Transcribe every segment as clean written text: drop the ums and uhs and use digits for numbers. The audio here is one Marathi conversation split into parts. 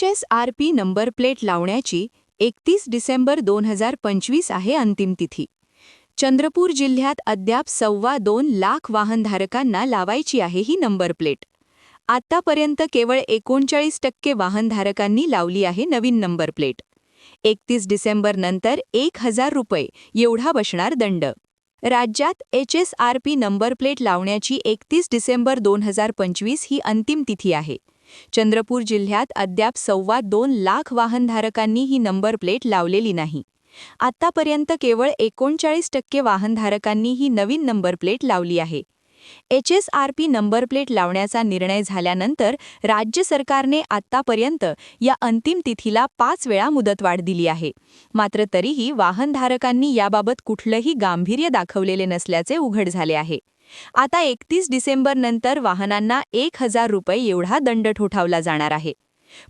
HSRP नंबर प्लेट लावण्याची 31 डिसेंबर 2025 आहे अंतिम तिथी. चंद्रपूर जिल्ह्यात अद्याप 2.25 लाख वाहनधारकांना लावायची आहे ही नंबर प्लेट. आतापर्यंत केवळ 39% वाहनधारकांनी लावली आहे नवीन नंबर प्लेट. 31 डिसेंबर नंतर 1000 रुपये एवढा बसणार दंड. राज्यात HSRP नंबर प्लेट लावण्याची 31 डिसेंबर 2025 ही अंतिम तिथी आहे. चंद्रपूर जिल्ह्यात अद्याप 2.25 लाख वाहनधारकांनी ही नंबर प्लेट लावलेली नाही. आतापर्यंत केवळ 39% वाहनधारकांनी ही नवीन नंबर प्लेट लावली आहे. HSRP नंबर प्लेट लावण्याचा निर्णय झाल्यानंतर राज्य सरकारने आतापर्यंत या अंतिम तिथीला 5 वेळा मुदतवाढ दिली आहे. मात्र तरीही वाहनधारकांनी याबाबत कुठलंही गांभीर्य दाखवलेले नसल्याचे उघड झाले आहे. आता 31 डिसेंबर नंतर वाहनांना 1000 रुपये एवढा दंड ठोठावला जाणार आहे.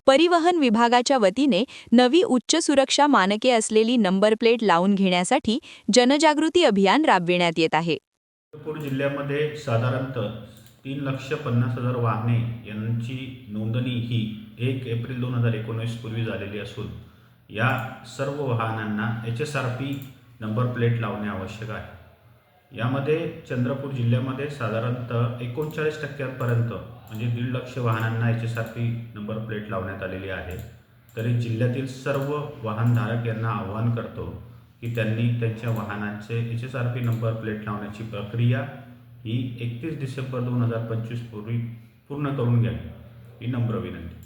परिवहन विभागाच्या वतीने नवी उच्च सुरक्षा मानके असलेली नंबर प्लेट लावून घेण्यासाठी जनजागृती अभियान राबविण्यात येत आहे. चंद्रपूर जिल्ह्यामध्ये साधारणतः 3,50,000 वाहने यांची नोंदणी ही 1 एप्रिल 2019 पूर्वी झालेली असून या सर्व वाहनांना HSRP नंबर प्लेट लावणे आवश्यक आहे. यामध्ये चंद्रपूर जिल्ह्यामध्ये साधारणतः 39% म्हणजे 1.5 लाख वाहनांना HSRP नंबर प्लेट लावण्यात आलेली आहे. तरी जिल्ह्यातील सर्व वाहनधारक यांना आवाहन करतो की त्यांनी त्यांच्या वाहनाचे HSRP नंबर प्लेट लावण्याची प्रक्रिया ही 31 डिसेंबर 2025 पूर्वी पूर्ण करून घ्यावी ही नम्र विनंती.